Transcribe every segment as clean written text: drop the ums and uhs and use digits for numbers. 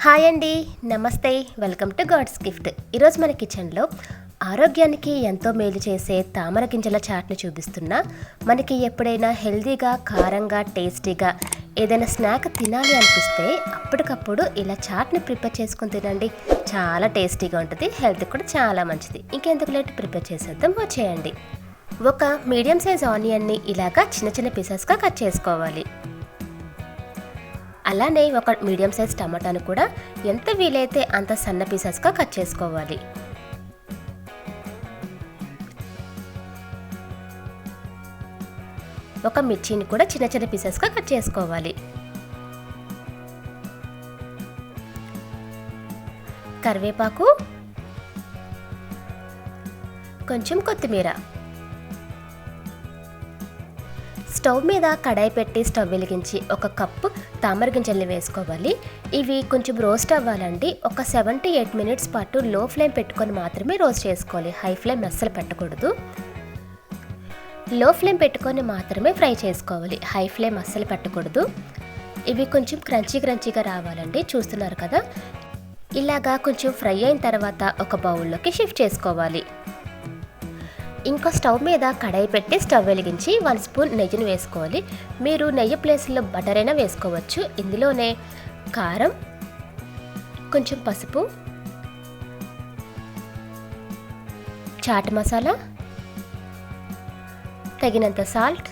Hi అండి, నమస్తే. Welcome to God's gift. ఈరోజు మన కిచెన్లో ఆరోగ్యానికి ఎంతో మేలు చేసే తామర గింజల చాట్ని చూపిస్తున్నా. మనకి ఎప్పుడైనా హెల్తీగా, కారంగా, టేస్టీగా ఏదైనా స్నాక్ తినాలి అనిపిస్తే అప్పటికప్పుడు ఇలా చాట్ని ప్రిపేర్ చేసుకుని తినండి. చాలా టేస్టీగా ఉంటుంది, హెల్త్ కూడా చాలా మంచిది. ఇంకెందుకు లేట్, ప్రిపేర్ చేసేద్దాం, వచ్చేయండి. ఒక మీడియం సైజ్ ఆనియన్ని ఇలాగా చిన్న చిన్న పీసెస్గా కట్ చేసుకోవాలి. అలానే ఒక మీడియం సైజ్ టమాటాను కూడా ఎంత వీలైతే అంత సన్న పీసెస్గా కట్ చేసుకోవాలి. ఒక మిర్చిని కూడా చిన్న చిన్న పీసెస్గా కట్ చేసుకోవాలి. కరివేపాకు, కొంచెం కొత్తిమీర. స్టవ్ మీద కడాయి పెట్టి స్టవ్ వెలిగించి ఒక కప్పు తామర గింజల్ని వేసుకోవాలి. ఇవి కొంచెం రోస్ట్ అవ్వాలండి. ఒక 7 to 8 minutes పాటు లో ఫ్లేమ్ పెట్టుకొని మాత్రమే రోస్ట్ చేసుకోవాలి. హై ఫ్లేమ్ అస్సలు పెట్టకూడదు. లో ఫ్లేమ్ పెట్టుకొని మాత్రమే ఫ్రై చేసుకోవాలి. హై ఫ్లేమ్ అస్సలు పెట్టకూడదు. ఇవి కొంచెం క్రంచీగా రావాలండి. చూస్తున్నారు కదా, ఇలాగా కొంచెం ఫ్రై అయిన తర్వాత ఒక బౌల్లోకి షిఫ్ట్ చేసుకోవాలి. ఇంకా స్టవ్ మీద కడాయి పెట్టి స్టవ్ వెలిగించి 1 స్పూన్ నెయ్యిని వేసుకోవాలి. మీరు నెయ్యి ప్లేస్లో బటర్ అయినా వేసుకోవచ్చు. ఇందులోనే కారం, కొంచెం పసుపు, చాట్ మసాలా, తగినంత సాల్ట్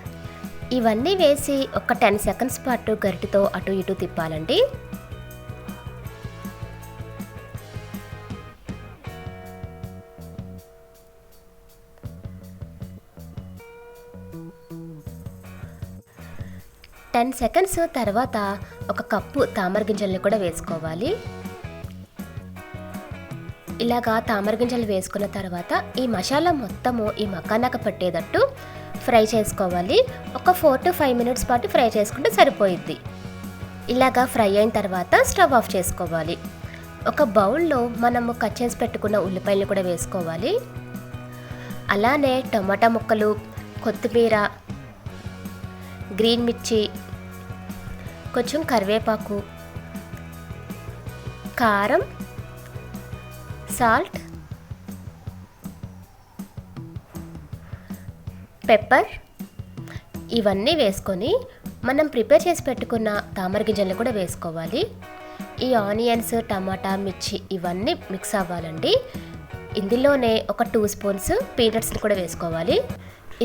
ఇవన్నీ వేసి ఒక 10 seconds పాటు గరిటెతో అటు ఇటు తిప్పాలండి. టెన్ సెకండ్స్ తర్వాత ఒక కప్పు తామర గింజల్ని కూడా వేసుకోవాలి. ఇలాగా తామర గింజలు వేసుకున్న తర్వాత ఈ మసాలా మొత్తము ఈ మకానాకు పట్టేటట్టు ఫ్రై చేసుకోవాలి. ఒక 4 to 5 minutes పాటు ఫ్రై చేసుకుంటే సరిపోయిద్ది. ఇలాగా ఫ్రై అయిన తర్వాత స్టవ్ ఆఫ్ చేసుకోవాలి. ఒక బౌల్లో మనము కట్ చేసి పెట్టుకున్న ఉల్లిపాయలు కూడా వేసుకోవాలి. అలానే టమాటా ముక్కలు, కొత్తిమీర, గ్రీన్ మిర్చి, కొంచెం కరివేపాకు, కారం, సాల్ట్, పెప్పర్ ఇవన్నీ వేసుకొని మనం ప్రిపేర్ చేసి పెట్టుకున్న తామర గింజలను కూడా వేసుకోవాలి. ఈ ఆనియన్స్, టమాటా, మిర్చి ఇవన్నీ మిక్స్ అవ్వాలండి. ఇందులోనే ఒక 2 స్పూన్స్ పీనట్స్ని కూడా వేసుకోవాలి.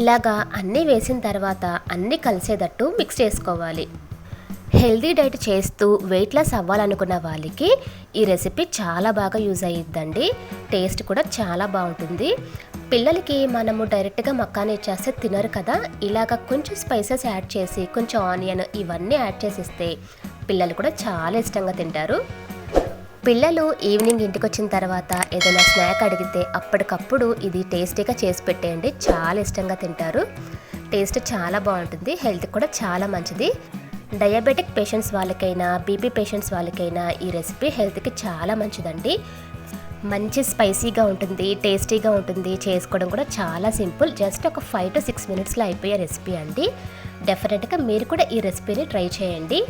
ఇలాగా అన్నీ వేసిన తర్వాత అన్నీ కలిసేటట్టు మిక్స్ చేసుకోవాలి. హెల్తీ డైట్ చేస్తూ వెయిట్ లాస్ అవ్వాలనుకున్న వాళ్ళకి ఈ రెసిపీ చాలా బాగా యూజ్ అయ్యిద్దండి. టేస్ట్ కూడా చాలా బాగుంటుంది. పిల్లలకి మనము డైరెక్ట్గా మక్కాని ఇచ్చేస్తే తినరు కదా, ఇలాగ కొంచెం స్పైసెస్ యాడ్ చేసి కొంచెం ఆనియన్ ఇవన్నీ యాడ్ చేసిస్తే పిల్లలు కూడా చాలా ఇష్టంగా తింటారు. పిల్లలు ఈవినింగ్ ఇంటికి వచ్చిన తర్వాత ఏదైనా స్నాక్ అడిగితే అప్పటికప్పుడు ఇది టేస్టీగా చేసి పెట్టేయండి. చాలా ఇష్టంగా తింటారు. టేస్ట్ చాలా బాగుంటుంది, హెల్త్ కూడా చాలా మంచిది. డయాబెటిక్ పేషెంట్స్ వాళ్ళకైనా, బీపీ పేషెంట్స్ వాళ్ళకైనా ఈ రెసిపీ హెల్త్కి చాలా మంచిదండి. మంచి స్పైసీగా ఉంటుంది, టేస్టీగా ఉంటుంది. చేసుకోవడం కూడా చాలా సింపుల్. జస్ట్ ఒక 5 to 6 minutesలో అయిపోయే రెసిపీ అండి. డెఫినెట్గా మీరు కూడా ఈ రెసిపీని ట్రై చేయండి.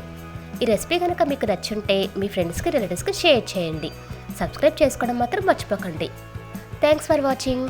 ఈ రెసిపీ కనుక మీకు నచ్చుంటే మీ ఫ్రెండ్స్కి, రిలేటివ్స్కి షేర్ చేయండి. సబ్స్క్రైబ్ చేసుకోవడం మాత్రం మర్చిపోకండి. Thanks for watching.